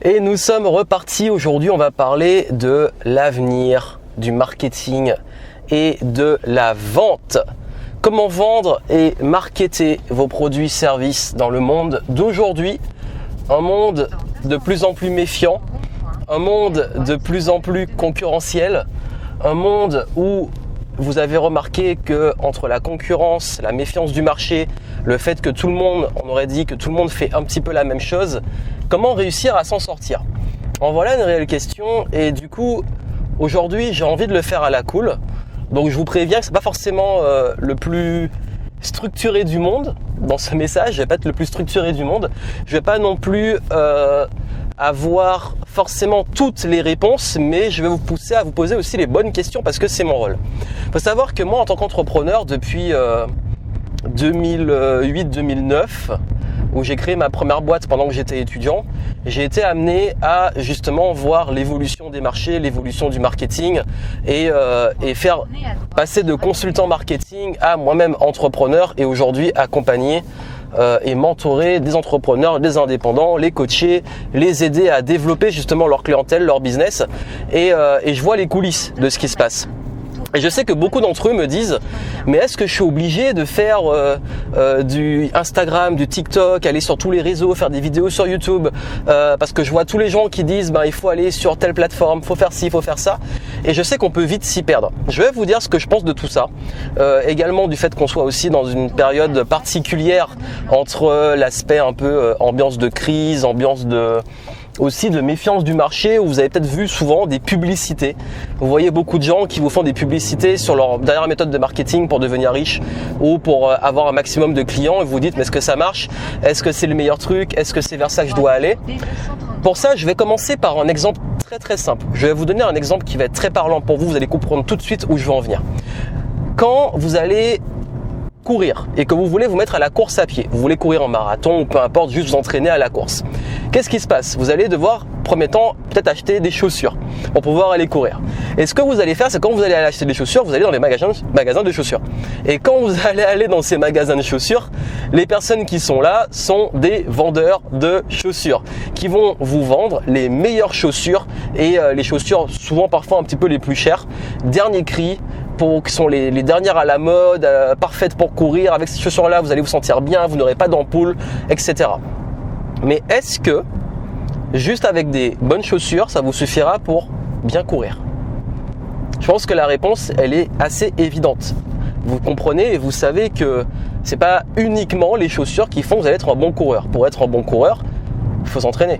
Et nous sommes repartis. Aujourd'hui, on va parler de l'avenir du marketing et de la vente. Comment vendre et marketer vos produits et services dans le monde d'aujourd'hui. Un monde de plus en plus méfiant, un monde de plus en plus concurrentiel, un monde où vous avez remarqué que entre la concurrence, la méfiance du marché, le fait que tout le monde, on aurait dit que tout le monde fait un petit peu la même chose, comment réussir à s'en sortir? En voilà une réelle question et du coup, aujourd'hui, j'ai envie de le faire à la cool. Donc je vous préviens que c'est pas forcément le plus structuré du monde dans ce message, je vais pas être le plus structuré du monde. Je vais pas non plus avoir forcément toutes les réponses, mais je vais vous pousser à vous poser aussi les bonnes questions parce que c'est mon rôle. Il faut savoir que moi, en tant qu'entrepreneur, depuis 2008-2009, où j'ai créé ma première boîte pendant que j'étais étudiant, j'ai été amené à justement voir l'évolution des marchés, l'évolution du marketing et faire passer de consultant marketing à moi-même entrepreneur et aujourd'hui accompagner et mentorer des entrepreneurs, des indépendants, les coacher, les aider à développer justement leur clientèle, leur business et je vois les coulisses de ce qui se passe. Et je sais que beaucoup d'entre eux me disent mais est-ce que je suis obligé de faire du Instagram, du TikTok, aller sur tous les réseaux, faire des vidéos sur YouTube parce que je vois tous les gens qui disent il faut aller sur telle plateforme, faut faire ci, faut faire ça. Et je sais qu'on peut vite s'y perdre. Je vais vous dire ce que je pense de tout ça. Également du fait qu'on soit aussi dans une période particulière entre l'aspect un peu ambiance de crise, ambiance aussi de méfiance du marché où vous avez peut-être vu souvent des publicités. Vous voyez beaucoup de gens qui vous font des publicités sur leur dernière méthode de marketing pour devenir riche ou pour avoir un maximum de clients et vous vous dites mais est-ce que ça marche? Est-ce que c'est le meilleur truc? Est-ce que c'est vers ça que je dois aller? Pour ça, je vais commencer par un exemple très simple. Je vais vous donner un exemple qui va être très parlant pour vous. Vous allez comprendre tout de suite où je veux en venir. Quand vous allez courir et que vous voulez vous mettre à la course à pied, vous voulez courir en marathon ou peu importe, juste vous entraîner à la course. Qu'est-ce qui se passe? Vous allez devoir, premier temps, peut-être acheter des chaussures pour pouvoir aller courir. Et ce que vous allez faire, c'est quand vous allez aller acheter des chaussures, vous allez dans les magasins de chaussures. Et quand vous allez aller dans ces magasins de chaussures, les personnes qui sont là sont des vendeurs de chaussures qui vont vous vendre les meilleures chaussures et les chaussures souvent parfois un petit peu les plus chères, dernier cri, qui sont les dernières à la mode, parfaites pour courir. Avec ces chaussures-là, vous allez vous sentir bien, vous n'aurez pas d'ampoule, etc. Mais est-ce que juste avec des bonnes chaussures, ça vous suffira pour bien courir? Je pense que la réponse, elle est assez évidente. Vous comprenez et vous savez que c'est pas uniquement les chaussures qui font que vous allez être un bon coureur. Pour être un bon coureur, il faut s'entraîner.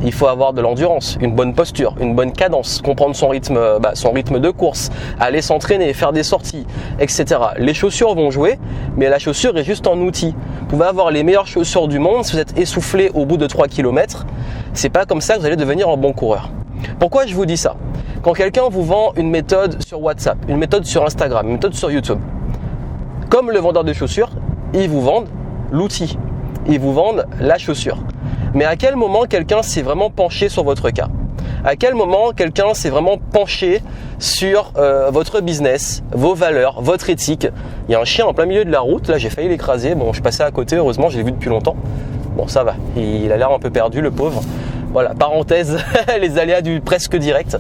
Il faut avoir de l'endurance, une bonne posture, une bonne cadence, comprendre son rythme de course, aller s'entraîner, faire des sorties, etc. Les chaussures vont jouer, mais la chaussure est juste un outil. Vous pouvez avoir les meilleures chaussures du monde, si vous êtes essoufflé au bout de 3 km, c'est pas comme ça que vous allez devenir un bon coureur. Pourquoi je vous dis ça? Quand quelqu'un vous vend une méthode sur WhatsApp, une méthode sur Instagram, une méthode sur YouTube, comme le vendeur de chaussures, ils vous vendent l'outil, ils vous vendent la chaussure. Mais à quel moment quelqu'un s'est vraiment penché sur votre cas? À quel moment quelqu'un s'est vraiment penché sur votre business, vos valeurs, votre éthique? Il y a un chien en plein milieu de la route, là j'ai failli l'écraser, bon je passais à côté, heureusement je l'ai vu depuis longtemps. Bon ça va, il a l'air un peu perdu le pauvre. Voilà, parenthèse, les aléas du presque direct.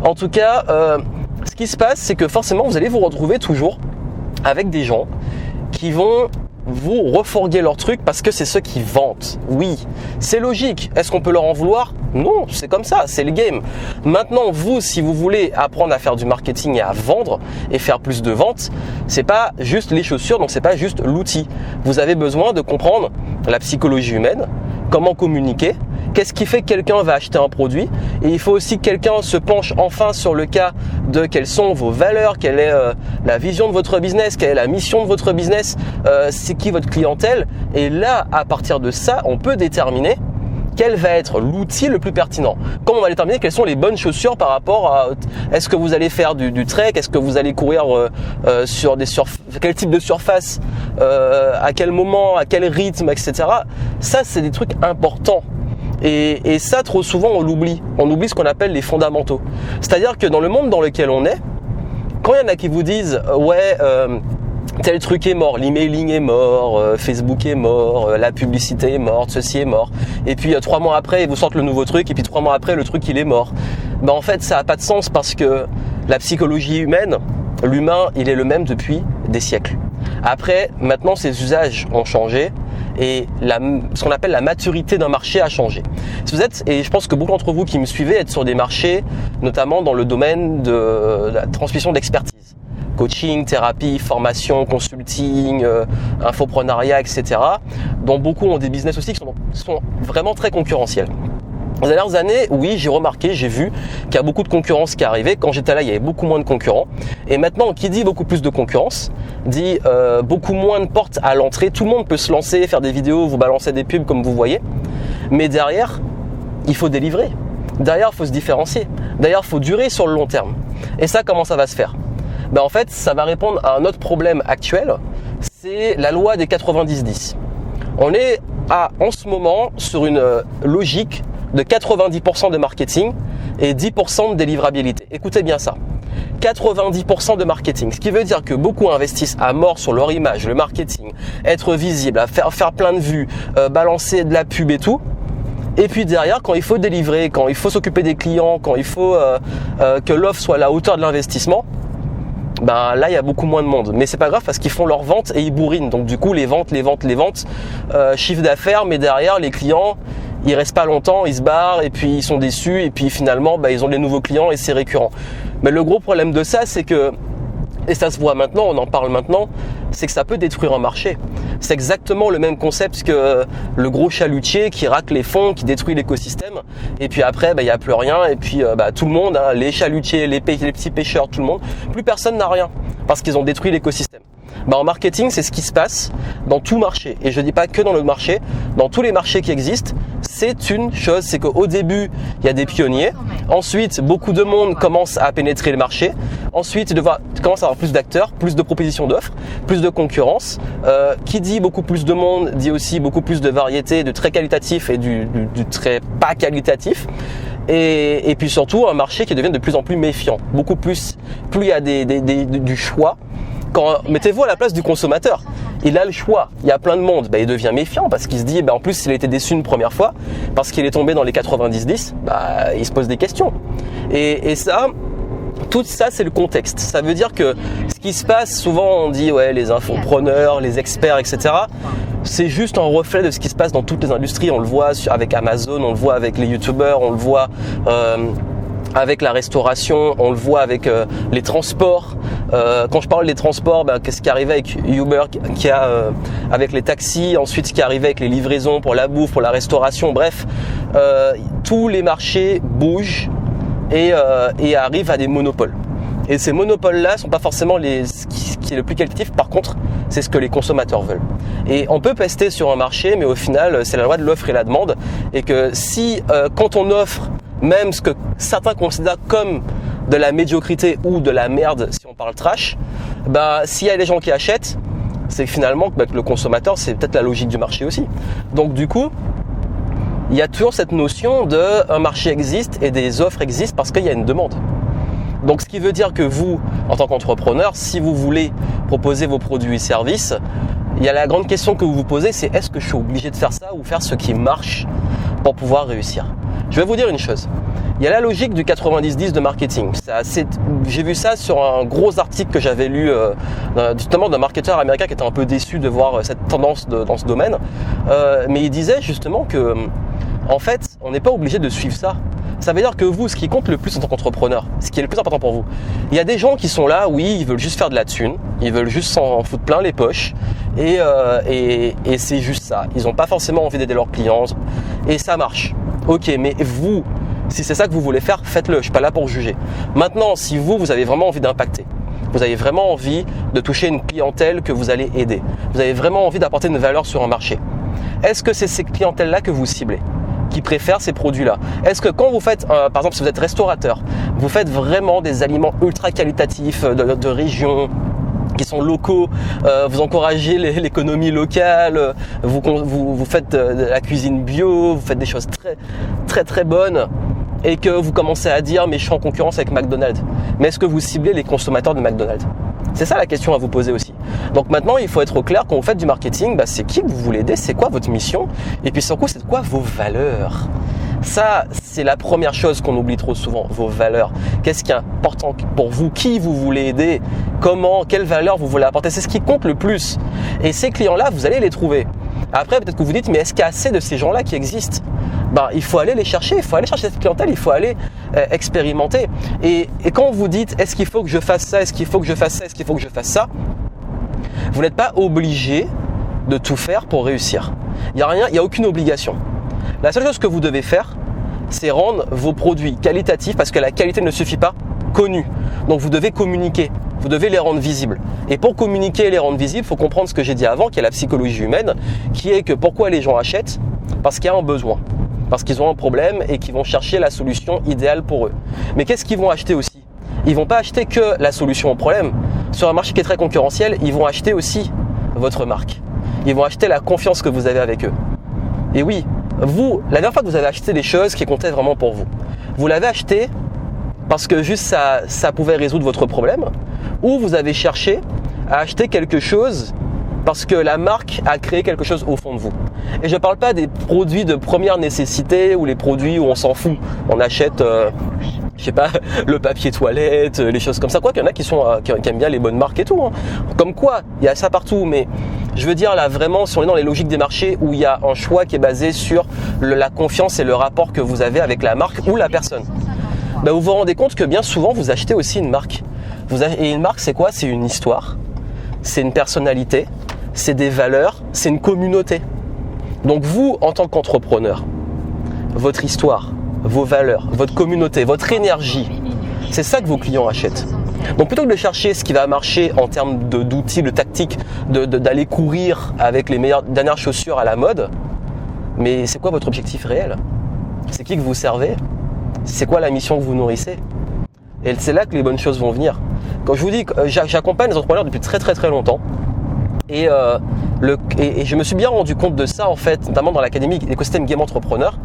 En tout cas, ce qui se passe c'est que forcément vous allez vous retrouver toujours avec des gens qui vont vous refourguer leur truc parce que c'est ceux qui vantent. Oui, c'est logique. Est-ce qu'on peut leur en vouloir? Non, c'est comme ça, c'est le game. Maintenant, vous, si vous voulez apprendre à faire du marketing et à vendre et faire plus de ventes, c'est pas juste les chaussures, donc c'est pas juste l'outil. Vous avez besoin de comprendre la psychologie humaine, comment communiquer, qu'est-ce qui fait que quelqu'un va acheter un produit et il faut aussi que quelqu'un se penche enfin sur le cas de quelles sont vos valeurs, quelle est la vision de votre business, quelle est la mission de votre business, c'est qui votre clientèle et là, à partir de ça, on peut déterminer quel va être l'outil le plus pertinent. Comment on va déterminer quelles sont les bonnes chaussures par rapport à est-ce que vous allez faire du trek, est-ce que vous allez courir sur quel type de surface, à quel moment, à quel rythme, etc. Ça, c'est des trucs importants. Et ça, trop souvent, on l'oublie. On oublie ce qu'on appelle les fondamentaux. C'est-à-dire que dans le monde dans lequel on est, quand il y en a qui vous disent « ouais, tel truc est mort, l'emailing est mort, Facebook est mort, la publicité est morte, ceci est mort. Et puis 3 mois après, ils vous sortent le nouveau truc, et puis 3 mois après, le truc il est mort. Ben en fait, ça n'a pas de sens parce que la psychologie humaine, l'humain, il est le même depuis des siècles. Après, maintenant, ses usages ont changé et ce qu'on appelle la maturité d'un marché a changé. Si vous êtes, et je pense que beaucoup d'entre vous qui me suivez êtes sur des marchés, notamment dans le domaine de la transmission d'expertise. Coaching, thérapie, formation, consulting, infoprenariat, etc. dont beaucoup ont des business aussi qui sont vraiment très concurrentiels. Les dernières années, oui, j'ai remarqué, j'ai vu qu'il y a beaucoup de concurrence qui est arrivée. Quand j'étais là, il y avait beaucoup moins de concurrents. Et maintenant, qui dit beaucoup plus de concurrence, dit beaucoup moins de portes à l'entrée. Tout le monde peut se lancer, faire des vidéos, vous balancer des pubs comme vous voyez. Mais derrière, il faut délivrer. Derrière, il faut se différencier. Derrière, il faut durer sur le long terme. Et ça, comment ça va se faire ? Ben en fait, ça va répondre à un autre problème actuel. C'est la loi des 90-10. On est en ce moment sur une logique de 90% de marketing et 10% de délivrabilité. Écoutez bien ça. 90% de marketing, ce qui veut dire que beaucoup investissent à mort sur leur image, le marketing, être visible, à faire plein de vues, balancer de la pub et tout. Et puis derrière, quand il faut délivrer, quand il faut s'occuper des clients, quand il faut que l'offre soit à la hauteur de l'investissement, ben là il y a beaucoup moins de monde. Mais c'est pas grave parce qu'ils font leurs ventes et ils bourrinent. Donc du coup les ventes, chiffre d'affaires, mais derrière les clients, ils restent pas longtemps, ils se barrent et puis ils sont déçus et puis finalement ils ont des nouveaux clients et c'est récurrent. Mais le gros problème de ça, c'est que, et ça se voit maintenant, on en parle maintenant, c'est que ça peut détruire un marché. C'est exactement le même concept que le gros chalutier qui racle les fonds, qui détruit l'écosystème. Et puis après, il n'y a plus rien. Et puis tout le monde, les chalutiers, les petits pêcheurs, tout le monde, plus personne n'a rien parce qu'ils ont détruit l'écosystème. En marketing, c'est ce qui se passe dans tout marché. Et je ne dis pas que dans le marché, dans tous les marchés qui existent, c'est une chose, c'est qu'au début, il y a des pionniers. Ensuite, beaucoup de monde commence à pénétrer le marché. Ensuite, il commence à avoir plus d'acteurs, plus de propositions d'offres, plus de concurrence. Qui dit beaucoup plus de monde, dit aussi beaucoup plus de variété, de très qualitatif et du très pas qualitatif. Et puis surtout, un marché qui devient de plus en plus méfiant. Beaucoup plus il y a du choix. Mettez-vous à la place du consommateur, il a le choix, il y a plein de monde, il devient méfiant parce qu'il se dit, en plus s'il a été déçu une première fois, parce qu'il est tombé dans les 90-10, il se pose des questions. Et ça, tout ça c'est le contexte. Ça veut dire que ce qui se passe, souvent on dit les infopreneurs, les experts, etc. C'est juste un reflet de ce qui se passe dans toutes les industries. On le voit avec Amazon, on le voit avec les youtubeurs, on le voit avec la restauration, on le voit avec les transports. Quand je parle des transports, qu'est-ce qui arrivait avec Uber, avec les taxis, ensuite ce qui arrivait avec les livraisons pour la bouffe, pour la restauration, bref, tous les marchés bougent et arrivent à des monopoles. Et ces monopoles-là sont pas forcément ce qui est le plus qualitatif. Par contre, c'est ce que les consommateurs veulent. Et on peut pester sur un marché, mais au final, c'est la loi de l'offre et la demande. Et que si, quand on offre même ce que certains considèrent comme de la médiocrité ou de la merde, si on parle trash, s'il y a des gens qui achètent, c'est finalement que le consommateur, c'est peut-être la logique du marché aussi. Donc du coup, il y a toujours cette notion un marché existe et des offres existent parce qu'il y a une demande. Donc ce qui veut dire que vous, en tant qu'entrepreneur, si vous voulez proposer vos produits et services, il y a la grande question que vous vous posez, c'est est-ce que je suis obligé de faire ça ou faire ce qui marche pour pouvoir réussir ? Je vais vous dire une chose. Il y a la logique du 90-10 de marketing. J'ai vu ça sur un gros article que j'avais lu justement d'un marketeur américain qui était un peu déçu de voir cette tendance dans ce domaine. Mais il disait justement que, en fait, on n'est pas obligé de suivre ça. Ça veut dire que vous, ce qui compte le plus en tant qu'entrepreneur, ce qui est le plus important pour vous, il y a des gens qui sont là, oui, ils veulent juste faire de la thune, ils veulent juste s'en foutre plein les poches et c'est juste ça. Ils n'ont pas forcément envie d'aider leurs clients et ça marche. Ok, mais vous, si c'est ça que vous voulez faire, faites-le, je suis pas là pour juger. Maintenant, si vous avez vraiment envie d'impacter, vous avez vraiment envie de toucher une clientèle que vous allez aider, vous avez vraiment envie d'apporter une valeur sur un marché, est-ce que c'est ces clientèles-là que vous ciblez ? Qui préfèrent ces produits-là? Est-ce que quand vous faites, par exemple, si vous êtes restaurateur, vous faites vraiment des aliments ultra qualitatifs de région, qui sont locaux, vous encouragez l'économie locale, vous faites de la cuisine bio, vous faites des choses très très très bonnes et que vous commencez à dire mais je suis en concurrence avec McDonald's. Mais est-ce que vous ciblez les consommateurs de McDonald's? C'est ça la question à vous poser aussi. Donc maintenant, il faut être au clair quand vous faites du marketing, c'est qui que vous voulez aider, c'est quoi votre mission, et puis surtout, c'est quoi vos valeurs. Ça, c'est la première chose qu'on oublie trop souvent, vos valeurs. Qu'est-ce qui est important pour vous? Qui vous voulez aider? Comment? Quelles valeurs vous voulez apporter? C'est ce qui compte le plus. Et ces clients-là, vous allez les trouver. Après, peut-être que vous dites, mais est-ce qu'il y a assez de ces gens-là qui existent? Il faut aller les chercher, il faut aller chercher cette clientèle, il faut aller expérimenter. Et quand vous dites, est-ce qu'il faut que je fasse ça, est-ce qu'il faut que je fasse ça, est-ce qu'il faut que je fasse ça, vous n'êtes pas obligé de tout faire pour réussir. Il n'y a aucune obligation. La seule chose que vous devez faire, c'est rendre vos produits qualitatifs, parce que la qualité ne suffit pas, connus. Donc vous devez communiquer, vous devez les rendre visibles. Et pour communiquer et les rendre visibles, il faut comprendre ce que j'ai dit avant, qui est la psychologie humaine, qui est que pourquoi les gens achètent? Parce qu'il y a un besoin, parce qu'ils ont un problème et qu'ils vont chercher la solution idéale pour eux. Mais qu'est-ce qu'ils vont acheter aussi? Ils ne vont pas acheter que la solution au problème. Sur un marché qui est très concurrentiel, ils vont acheter aussi votre marque. Ils vont acheter la confiance que vous avez avec eux. Et oui, vous, la dernière fois que vous avez acheté des choses qui comptaient vraiment pour vous, vous l'avez acheté parce que juste ça pouvait résoudre votre problème, ou vous avez cherché à acheter quelque chose parce que la marque a créé quelque chose au fond de vous. Et je ne parle pas des produits de première nécessité ou les produits où on s'en fout. On achète, je sais pas, le papier toilette, les choses comme ça. Quoi qu'il y en a qui aiment bien les bonnes marques et tout. Comme quoi, il y a ça partout. Mais je veux dire là vraiment, si on est dans les logiques des marchés où il y a un choix qui est basé sur la confiance et le rapport que vous avez avec la marque ou la personne, vous vous rendez compte que bien souvent vous achetez aussi une marque. Et une marque, c'est quoi? C'est une histoire, c'est une personnalité, c'est des valeurs, c'est une communauté. Donc vous, en tant qu'entrepreneur, votre histoire, vos valeurs, votre communauté, votre énergie, c'est ça que vos clients achètent. Donc plutôt que de chercher ce qui va marcher en termes d'outils, de tactiques, d'aller courir avec les dernières chaussures à la mode, mais c'est quoi votre objectif réel? C'est qui que vous servez? C'est quoi la mission que vous nourrissez? Et c'est là que les bonnes choses vont venir. Quand je vous dis que j'accompagne les entrepreneurs depuis très très très longtemps, et je me suis bien rendu compte de ça en fait, notamment dans l'académie Écosystème Game Entrepreneur.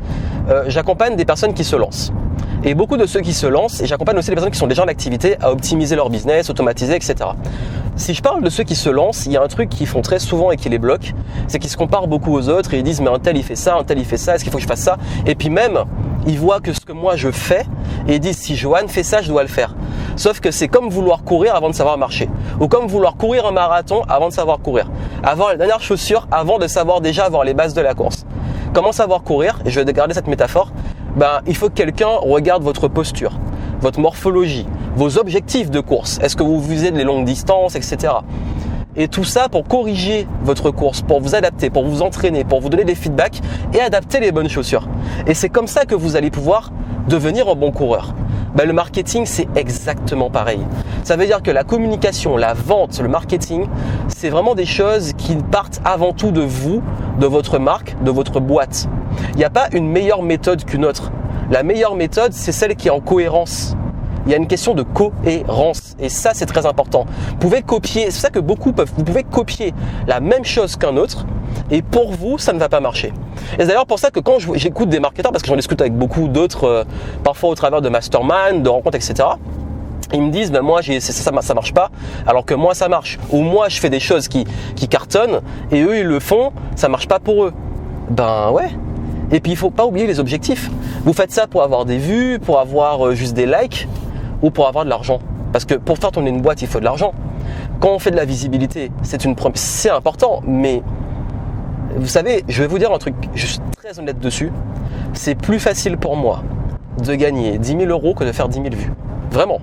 J'accompagne des personnes qui se lancent. Et beaucoup de ceux qui se lancent, et j'accompagne aussi les personnes qui sont déjà en activité à optimiser leur business, automatiser, etc. Si je parle de ceux qui se lancent, il y a un truc qu'ils font très souvent et qui les bloque, c'est qu'ils se comparent beaucoup aux autres et ils disent mais un tel il fait ça, un tel il fait ça, est-ce qu'il faut que je fasse ça? Et puis même, ils voient que ce que moi je fais et ils disent si Johan fait ça, je dois le faire. Sauf que c'est comme vouloir courir avant de savoir marcher. Ou comme vouloir courir un marathon avant de savoir courir. Avoir les dernières chaussures avant de savoir déjà avoir les bases de la course. Comment savoir courir? Et je vais garder cette métaphore. Il faut que quelqu'un regarde votre posture, votre morphologie, vos objectifs de course. Est-ce que vous visez des longues distances, etc. Et tout ça pour corriger votre course, pour vous adapter, pour vous entraîner, pour vous donner des feedbacks et adapter les bonnes chaussures. Et c'est comme ça que vous allez pouvoir devenir un bon coureur. Le marketing, c'est exactement pareil. Ça veut dire que la communication, la vente, le marketing, c'est vraiment des choses qui partent avant tout de vous, de votre marque, de votre boîte. Il n'y a pas une meilleure méthode qu'une autre. La meilleure méthode, c'est celle qui est en cohérence. Il y a une question de cohérence et ça, c'est très important. Vous pouvez copier, c'est ça que beaucoup peuvent, vous pouvez copier la même chose qu'un autre et pour vous, ça ne va pas marcher. Et c'est d'ailleurs pour ça que quand j'écoute des marketeurs, parce que j'en discute avec beaucoup d'autres, parfois au travers de mastermind, de rencontres, etc., ils me disent, moi, ça marche pas, alors que moi, ça marche. Ou moi, je fais des choses qui cartonnent et eux, ils le font, ça marche pas pour eux. Ouais. Et puis, il faut pas oublier les objectifs. Vous faites ça pour avoir des vues, pour avoir juste des likes ou pour avoir de l'argent. Parce que pour faire tourner une boîte, il faut de l'argent. Quand on fait de la visibilité, c'est important, mais vous savez, je vais vous dire un truc, je suis très honnête dessus. C'est plus facile pour moi de gagner 10 000 euros que de faire 10 000 vues. Vraiment.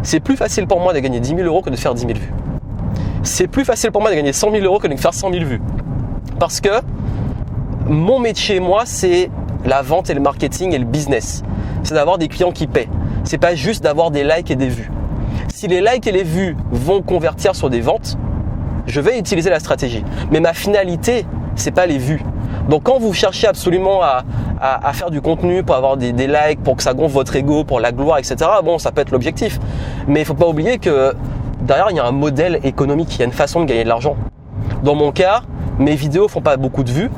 C'est plus facile pour moi de gagner 10 000 euros que de faire 10 000 vues. C'est plus facile pour moi de gagner 100 000 euros que de faire 100 000 vues. Parce que mon métier, moi, c'est la vente et le marketing et le business. C'est d'avoir des clients qui paient. C'est pas juste d'avoir des likes et des vues. Si les likes et les vues vont convertir sur des ventes, je vais utiliser la stratégie. Mais ma finalité, c'est pas les vues. Donc quand vous cherchez absolument à faire du contenu pour avoir des likes, pour que ça gonfle votre ego, pour la gloire, etc., ça peut être l'objectif. Mais il faut pas oublier que derrière, il y a un modèle économique, il y a une façon de gagner de l'argent. Dans mon cas, mes vidéos font pas beaucoup de vues,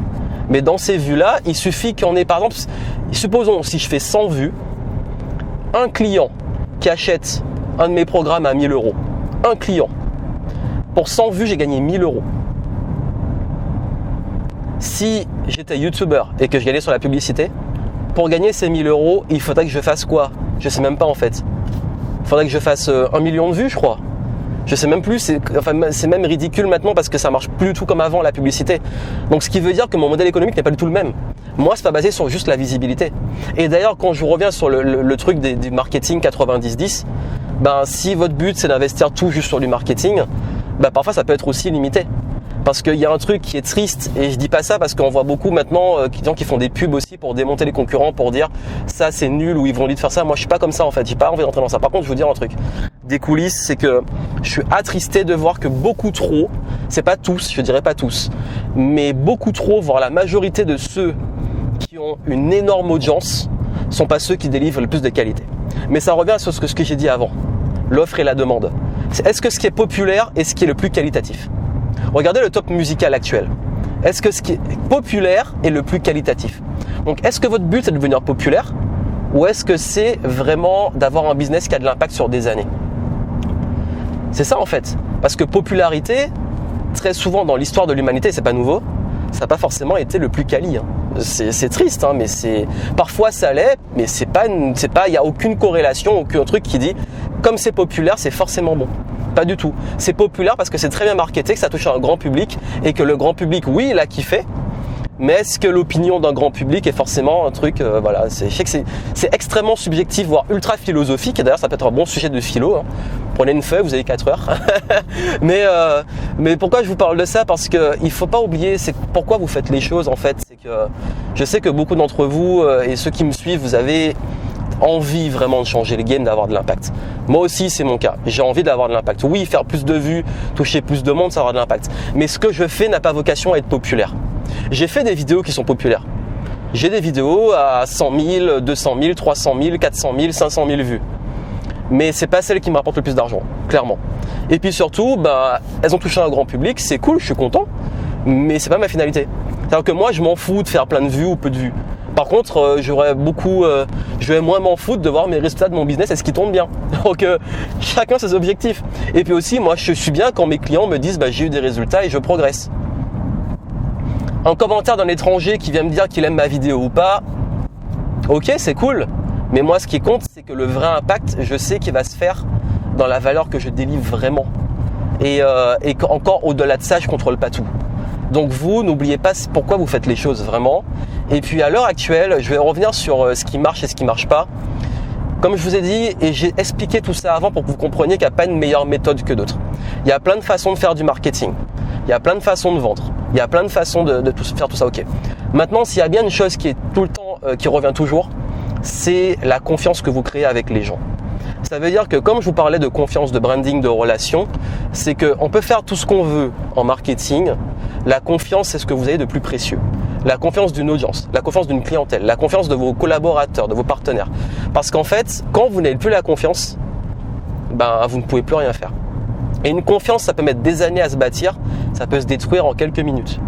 mais dans ces vues-là, il suffit qu'on ait, par exemple, supposons si je fais 100 vues, un client qui achète un de mes programmes à 1 000 euros, un client. Pour 100 vues, j'ai gagné 1000 euros. Si j'étais youtubeur et que je gagnais sur la publicité, pour gagner ces 1000 euros, il faudrait que je fasse quoi? Je sais même pas en fait. Il faudrait que je fasse 1 million de vues, je crois. Je sais même plus, c'est même ridicule maintenant parce que ça marche plus du tout comme avant la publicité. Donc ce qui veut dire que mon modèle économique n'est pas du tout le même. Moi, c'est pas basé sur juste la visibilité. Et d'ailleurs, quand je reviens sur le truc du marketing 90-10, ben, si votre but c'est d'investir tout juste sur du marketing, ben, parfois ça peut être aussi limité. Parce qu'il y a un truc qui est triste, et je dis pas ça parce qu'on voit beaucoup maintenant des gens qui font des pubs aussi pour démonter les concurrents, pour dire ça c'est nul ou ils vont dire de faire ça. Moi je suis pas comme ça en fait, j'ai pas envie d'entrer dans ça. Par contre je veux dire un truc, des coulisses, c'est que je suis attristé de voir que beaucoup trop, c'est pas tous, je dirais pas tous, mais beaucoup trop, voire la majorité de ceux qui ont une énorme audience sont pas ceux qui délivrent le plus de qualité. Mais ça revient sur ce que j'ai dit avant, l'offre et la demande. Est-ce que ce qui est populaire est ce qui est le plus qualitatif? Regardez le top musical actuel. Est-ce que ce qui est populaire est le plus qualitatif? Donc, est-ce que votre but c'est de devenir populaire ou est-ce que c'est vraiment d'avoir un business qui a de l'impact sur des années? C'est ça en fait. Parce que popularité, très souvent dans l'histoire de l'humanité, c'est pas nouveau, ça n'a pas forcément été le plus quali. Hein. C'est triste, hein, mais parfois ça l'est, mais il n'y a aucune corrélation, aucun truc qui dit comme c'est populaire, c'est forcément bon. Pas du tout. C'est populaire parce que c'est très bien marketé, que ça touche un grand public et que le grand public, oui, il a kiffé. Mais est-ce que l'opinion d'un grand public est forcément un truc, voilà, je sais que c'est extrêmement subjectif, voire ultra philosophique. Et d'ailleurs, ça peut être un bon sujet de philo. Hein. Prenez une feuille, vous avez 4 heures. mais pourquoi je vous parle de ça? Parce que il faut pas oublier, c'est pourquoi vous faites les choses en fait. C'est que je sais que beaucoup d'entre vous et ceux qui me suivent, vous avez envie vraiment de changer le game, d'avoir de l'impact. Moi aussi, c'est mon cas. J'ai envie d'avoir de l'impact. Oui, faire plus de vues, toucher plus de monde, ça aura de l'impact. Mais ce que je fais n'a pas vocation à être populaire. J'ai fait des vidéos qui sont populaires. J'ai des vidéos à 100 000, 200 000, 300 000, 400 000, 500 000 vues. Mais c'est pas celles qui me rapportent le plus d'argent, clairement. Et puis surtout, elles ont touché un grand public, c'est cool, je suis content, mais c'est pas ma finalité. C'est-à-dire que moi, je m'en fous de faire plein de vues ou peu de vues. Par contre, je vais moins m'en foutre de voir mes résultats de mon business, est-ce qu'ils tournent bien. Donc, chacun ses objectifs. Et puis aussi, moi, je suis bien quand mes clients me disent j'ai eu des résultats et je progresse. Un commentaire d'un étranger qui vient me dire qu'il aime ma vidéo ou pas, ok, c'est cool. Mais moi, ce qui compte, c'est que le vrai impact, je sais qu'il va se faire dans la valeur que je délivre vraiment. Et encore au-delà de ça, je contrôle pas tout. Donc vous, n'oubliez pas pourquoi vous faites les choses vraiment. Et puis à l'heure actuelle, je vais revenir sur ce qui marche et ce qui marche pas. Comme je vous ai dit, et j'ai expliqué tout ça avant pour que vous compreniez qu'il n'y a pas une meilleure méthode que d'autres. Il y a plein de façons de faire du marketing. Il y a plein de façons de vendre. Il y a plein de façons de faire tout ça. Ok. Maintenant, s'il y a bien une chose qui est tout le temps, qui revient toujours, c'est la confiance que vous créez avec les gens. Ça veut dire que comme je vous parlais de confiance, de branding, de relation, c'est qu'on peut faire tout ce qu'on veut en marketing. La confiance, c'est ce que vous avez de plus précieux. La confiance d'une audience, la confiance d'une clientèle, la confiance de vos collaborateurs, de vos partenaires. Parce qu'en fait, quand vous n'avez plus la confiance, vous ne pouvez plus rien faire. Et une confiance, ça peut mettre des années à se bâtir, ça peut se détruire en quelques minutes.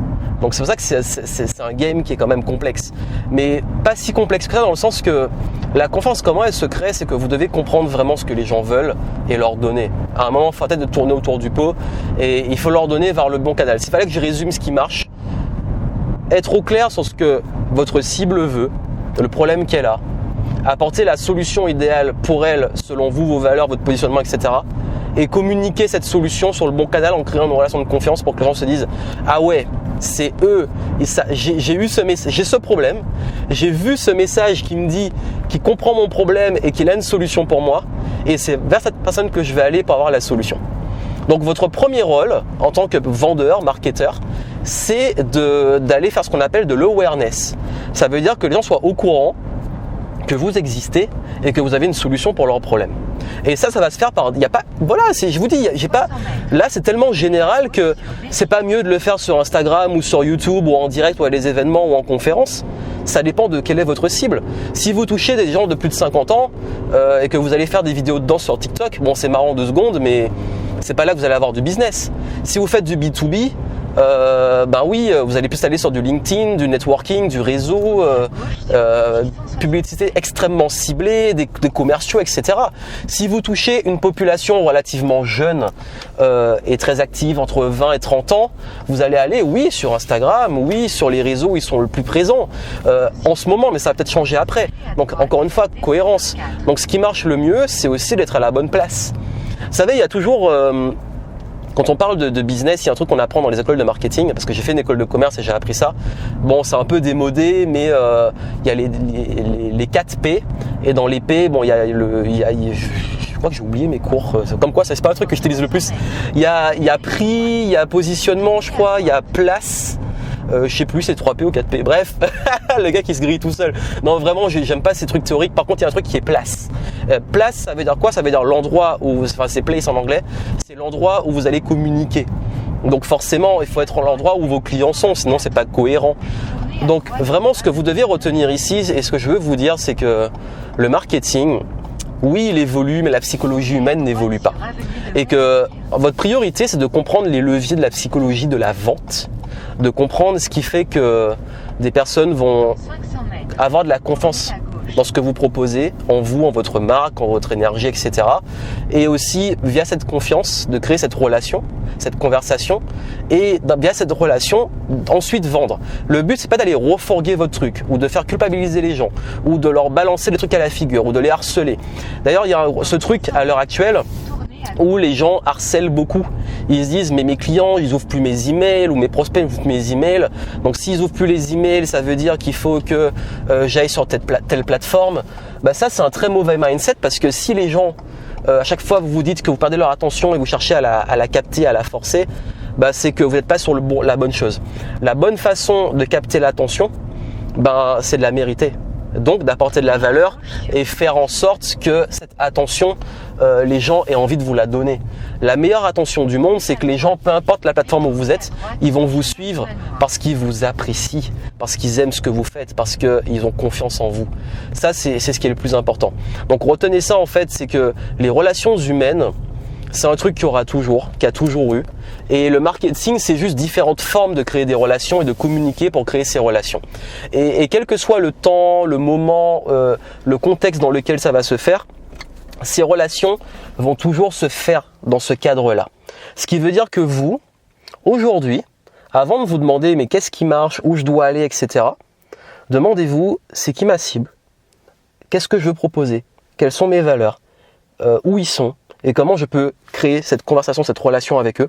Donc c'est pour ça que c'est un game qui est quand même complexe. Mais pas si complexe que ça, dans le sens que la confiance, comment elle se crée, c'est que vous devez comprendre vraiment ce que les gens veulent et leur donner. À un moment, il faut peut-être de tourner autour du pot et il faut leur donner vers le bon canal. S'il fallait que je résume ce qui marche, être au clair sur ce que votre cible veut, le problème qu'elle a, apporter la solution idéale pour elle, selon vous, vos valeurs, votre positionnement, etc. Et communiquer cette solution sur le bon canal en créant une relation de confiance pour que les gens se disent « Ah ouais, c'est eux, j'ai eu j'ai ce problème, j'ai vu ce message qui me dit, qui comprend mon problème et qu'il a une solution pour moi et c'est vers cette personne que je vais aller pour avoir la solution. » Donc votre premier rôle en tant que vendeur, marketeur, c'est d'aller faire ce qu'on appelle de l'awareness. Ça veut dire que les gens soient au courant que vous existez et que vous avez une solution pour leurs problèmes. Et ça va se faire par, je vous dis, là c'est tellement général que c'est pas mieux de le faire sur Instagram ou sur YouTube ou en direct ou à des événements ou en conférence. Ça dépend de quelle est votre cible. Si vous touchez des gens de plus de 50 ans et que vous allez faire des vidéos de danse sur TikTok, bon c'est marrant 2 secondes, mais c'est pas là que vous allez avoir du business. Si vous faites du B2B, oui, vous allez plus aller sur du LinkedIn, du networking, du réseau, publicité extrêmement ciblée, des commerciaux, etc. Si vous touchez une population relativement jeune et très active, entre 20 et 30 ans, vous allez aller, oui, sur Instagram, oui, sur les réseaux où ils sont le plus présents en ce moment, mais ça va peut-être changer après. Donc encore une fois, cohérence. Donc ce qui marche le mieux, c'est aussi d'être à la bonne place. Vous savez, il y a toujours... quand on parle de business, il y a un truc qu'on apprend dans les écoles de marketing, parce que j'ai fait une école de commerce et j'ai appris ça. Bon, c'est un peu démodé, mais il y a les 4 P, et dans les P, bon, je crois que j'ai oublié mes cours. Comme quoi, c'est pas un truc que j'utilise le plus. Il y a prix, il y a positionnement, je crois, il y a place. Je sais plus, c'est 3P ou 4P. Bref, le gars qui se grille tout seul. Non, vraiment, j'aime pas ces trucs théoriques. Par contre, il y a un truc qui est place. Place, ça veut dire quoi? Ça veut dire l'endroit où, enfin, c'est place en anglais, c'est l'endroit où vous allez communiquer. Donc forcément, il faut être à l'endroit où vos clients sont, sinon c'est pas cohérent. Donc vraiment, ce que vous devez retenir ici, et ce que je veux vous dire, c'est que le marketing, oui, il évolue, mais la psychologie humaine n'évolue pas. Et que votre priorité, c'est de comprendre les leviers de la psychologie de la vente, de comprendre ce qui fait que des personnes vont avoir de la confiance dans ce que vous proposez, en vous, en votre marque, en votre énergie, etc. Et aussi, via cette confiance, de créer cette relation, cette conversation, et via cette relation, ensuite vendre. Le but, c'est pas d'aller refourguer votre truc, ou de faire culpabiliser les gens, ou de leur balancer des trucs à la figure, ou de les harceler. D'ailleurs, il y a ce truc à l'heure actuelle, où les gens harcèlent beaucoup. Ils se disent mais mes clients ils ouvrent plus mes emails ou mes prospects ouvrent mes emails. Donc s'ils ouvrent plus les emails, ça veut dire qu'il faut que j'aille sur telle plateforme. Bah ça c'est un très mauvais mindset parce que si les gens à chaque fois vous vous dites que vous perdez leur attention et vous cherchez à la capter, à la forcer, bah c'est que vous n'êtes pas sur la bonne chose. La bonne façon de capter l'attention, ben c'est de la mériter. Donc d'apporter de la valeur et faire en sorte que cette attention, les gens aient envie de vous la donner. La meilleure attention du monde, c'est que les gens, peu importe la plateforme où vous êtes, ils vont vous suivre parce qu'ils vous apprécient, parce qu'ils aiment ce que vous faites, parce qu'ils ont confiance en vous. Ça, c'est ce qui est le plus important. Donc retenez ça en fait, c'est que les relations humaines, c'est un truc qu'il y aura toujours, qu'il y a toujours eu. Et le marketing, c'est juste différentes formes de créer des relations et de communiquer pour créer ces relations. Et quel que soit le temps, le moment, le contexte dans lequel ça va se faire, ces relations vont toujours se faire dans ce cadre-là. Ce qui veut dire que vous, aujourd'hui, avant de vous demander mais qu'est-ce qui marche, où je dois aller, etc., demandez-vous c'est qui ma cible, qu'est-ce que je veux proposer, quelles sont mes valeurs, où ils sont, et comment je peux créer cette conversation, cette relation avec eux.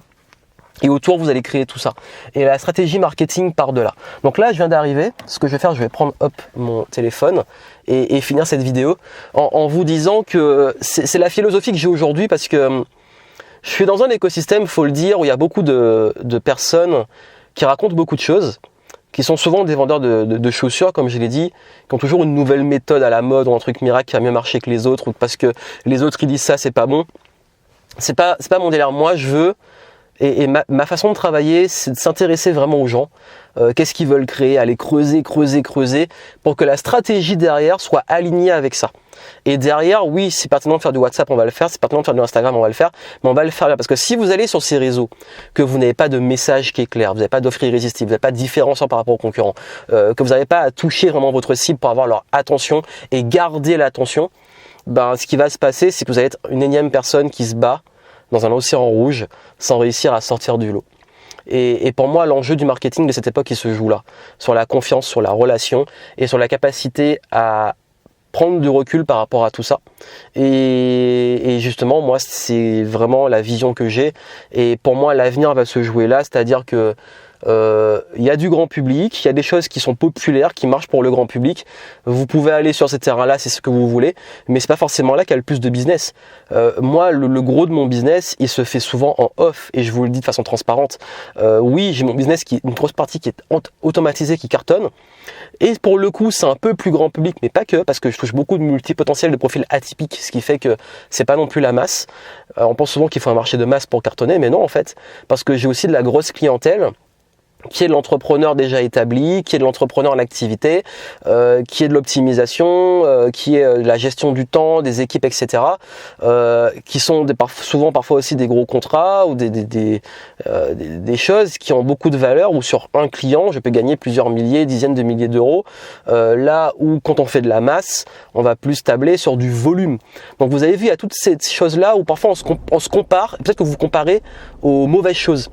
Et autour, vous allez créer tout ça. Et la stratégie marketing part de là. Donc là, je viens d'arriver. Ce que je vais faire, je vais prendre mon téléphone et finir cette vidéo en vous disant que c'est la philosophie que j'ai aujourd'hui parce que je suis dans un écosystème, faut le dire, où il y a beaucoup de personnes qui racontent beaucoup de choses, qui sont souvent des vendeurs de chaussures, comme je l'ai dit, qui ont toujours une nouvelle méthode à la mode ou un truc miracle qui a mieux marché que les autres, ou parce que les autres ils disent ça, c'est pas bon. C'est pas mon délire. Moi, je veux, et ma façon de travailler, c'est de s'intéresser vraiment aux gens. Qu'est-ce qu'ils veulent créer, aller creuser, pour que la stratégie derrière soit alignée avec ça. Et derrière, oui, c'est pertinent de faire du WhatsApp, on va le faire, c'est pertinent de faire du Instagram, on va le faire, mais on va le faire bien. Parce que si vous allez sur ces réseaux, que vous n'avez pas de message qui est clair, vous n'avez pas d'offre irrésistible, vous n'avez pas de différenciant par rapport aux concurrents, que vous n'avez pas à toucher vraiment votre cible pour avoir leur attention et garder l'attention, ben, ce qui va se passer, c'est que vous allez être une énième personne qui se bat dans un océan rouge sans réussir à sortir du lot. Et pour moi, l'enjeu du marketing de cette époque, il se joue là, sur la confiance, sur la relation et sur la capacité à prendre du recul par rapport à tout ça. Et justement, moi, c'est vraiment la vision que j'ai. Et pour moi, l'avenir va se jouer là, c'est-à-dire que il y a du grand public, il y a des choses qui sont populaires, qui marchent pour le grand public. Vous pouvez aller sur ces terrains-là, c'est ce que vous voulez, mais c'est pas forcément là qu'il y a le plus de business. Moi, le gros de mon business, il se fait souvent en off, et je vous le dis de façon transparente. Oui, j'ai mon business qui une grosse partie qui est automatisée, qui cartonne. Et pour le coup, c'est un peu plus grand public, mais pas que, parce que je touche beaucoup de multipotentiels de profils atypiques, ce qui fait que c'est pas non plus la masse. On pense souvent qu'il faut un marché de masse pour cartonner, mais non en fait, parce que j'ai aussi de la grosse clientèle qui est de l'entrepreneur déjà établi, qui est de l'entrepreneur en activité, qui est de l'optimisation, qui est de la gestion du temps, des équipes, etc. Qui sont souvent parfois aussi des gros contrats ou des choses qui ont beaucoup de valeur, où sur un client, je peux gagner plusieurs milliers, dizaines de milliers d'euros, là où quand on fait de la masse, on va plus tabler sur du volume. Donc vous avez vu, il y a toutes ces choses-là où parfois on se compare, peut-être que vous vous comparez aux mauvaises choses.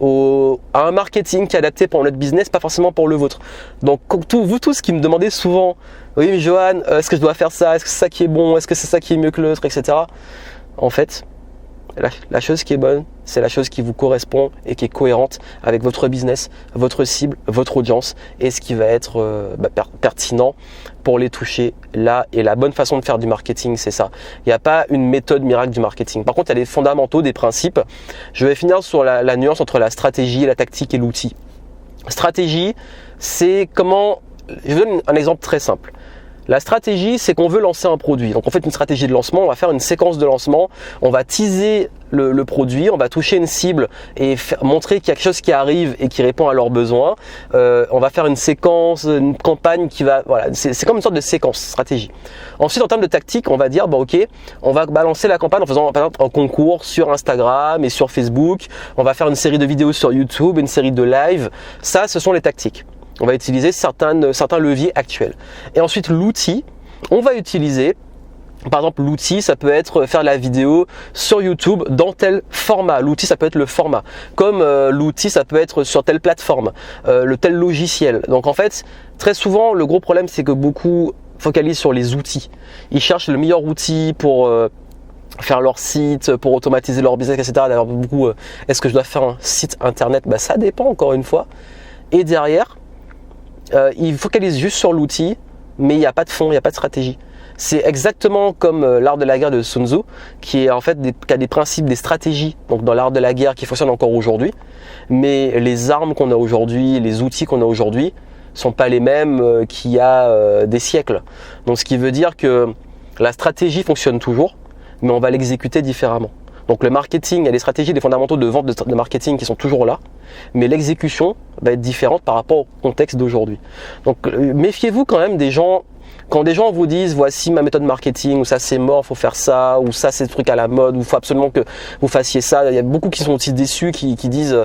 À un marketing qui est adapté pour notre business, pas forcément pour le vôtre. Donc vous tous qui me demandez souvent, oui mais Johan, est-ce que je dois faire ça, est-ce que c'est ça qui est bon, est-ce que c'est ça qui est mieux que l'autre, etc. En fait, la chose qui est bonne, c'est la chose qui vous correspond et qui est cohérente avec votre business, votre cible, votre audience et ce qui va être pertinent pour les toucher là. Et la bonne façon de faire du marketing, c'est ça. Il n'y a pas une méthode miracle du marketing. Par contre, il y a des fondamentaux, des principes. Je vais finir sur la nuance entre la stratégie, la tactique et l'outil. Stratégie, c'est comment... Je vous donne un exemple très simple. La stratégie, c'est qu'on veut lancer un produit. Donc on fait une stratégie de lancement, on va faire une séquence de lancement, on va teaser le produit, on va toucher une cible et montrer qu'il y a quelque chose qui arrive et qui répond à leurs besoins. On va faire une séquence, une campagne qui va... Voilà, c'est comme une sorte de séquence, stratégie. Ensuite, en termes de tactique, on va dire, ok, on va balancer la campagne en faisant par exemple un concours sur Instagram et sur Facebook. On va faire une série de vidéos sur YouTube, une série de live. Ça, ce sont les tactiques. On va utiliser certains leviers actuels. Et ensuite, l'outil, on va utiliser, par exemple, l'outil, ça peut être faire de la vidéo sur YouTube dans tel format. L'outil, ça peut être le format. Comme l'outil, ça peut être sur telle plateforme, le tel logiciel. Donc en fait, très souvent, le gros problème, c'est que beaucoup focalisent sur les outils. Ils cherchent le meilleur outil pour... faire leur site, pour automatiser leur business, etc. D'ailleurs, beaucoup, est-ce que je dois faire un site internet? Ça dépend encore une fois. Et derrière, ils focalisent juste sur l'outil, mais il n'y a pas de fond, il n'y a pas de stratégie. C'est exactement comme l'art de la guerre de Sun Tzu, qui est en fait qui a des principes, des stratégies, donc dans l'art de la guerre qui fonctionnent encore aujourd'hui. Mais les armes qu'on a aujourd'hui, les outils qu'on a aujourd'hui, sont pas les mêmes qu'il y a des siècles. Donc ce qui veut dire que la stratégie fonctionne toujours, mais on va l'exécuter différemment. Donc le marketing, il y a des stratégies, des fondamentaux de vente de marketing qui sont toujours là, mais l'exécution va être différente par rapport au contexte d'aujourd'hui. Donc méfiez-vous quand même des gens, quand des gens vous disent voici ma méthode marketing, ou ça c'est mort, faut faire ça, ou ça c'est le truc à la mode, ou il faut absolument que vous fassiez ça. Il y a beaucoup qui sont aussi déçus, qui disent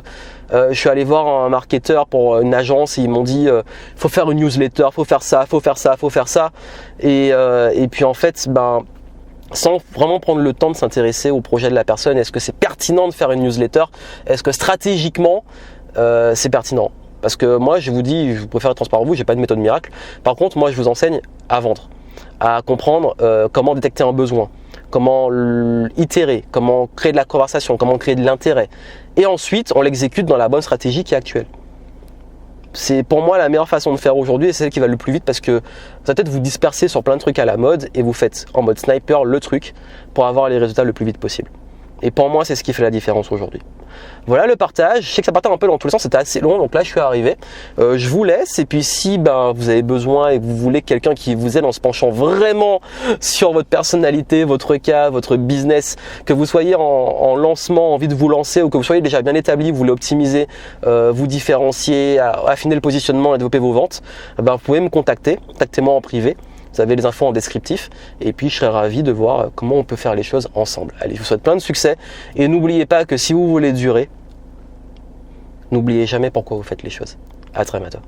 je suis allé voir un marketeur pour une agence et ils m'ont dit faut faire une newsletter, faut faire ça, faut faire ça, faut faire ça. Et puis en fait, sans vraiment prendre le temps de s'intéresser au projet de la personne. Est-ce que c'est pertinent de faire une newsletter? Est-ce que stratégiquement c'est pertinent? Parce que moi je vous dis, je préfère être transparent avec vous, j'ai pas de méthode miracle. Par contre, moi je vous enseigne à vendre, à comprendre comment détecter un besoin, comment itérer, comment créer de la conversation, comment créer de l'intérêt. Et ensuite on l'exécute dans la bonne stratégie qui est actuelle. C'est pour moi la meilleure façon de faire aujourd'hui et c'est celle qui va le plus vite parce que vous allez peut-être vous disperser sur plein de trucs à la mode et vous faites en mode sniper le truc pour avoir les résultats le plus vite possible. Et pour moi, c'est ce qui fait la différence aujourd'hui. Voilà le partage. Je sais que ça partait un peu dans tous les sens, c'était assez long, donc là je suis arrivé. Je vous laisse et puis si vous avez besoin et que vous voulez quelqu'un qui vous aide en se penchant vraiment sur votre personnalité, votre cas, votre business, que vous soyez en lancement, envie de vous lancer ou que vous soyez déjà bien établi, vous voulez optimiser, vous différencier, affiner le positionnement et développer vos ventes, vous pouvez me contacter, contactez-moi en privé. Vous avez les infos en descriptif et puis je serai ravi de voir comment on peut faire les choses ensemble. Allez, je vous souhaite plein de succès et n'oubliez pas que si vous voulez durer, n'oubliez jamais pourquoi vous faites les choses. À très bientôt.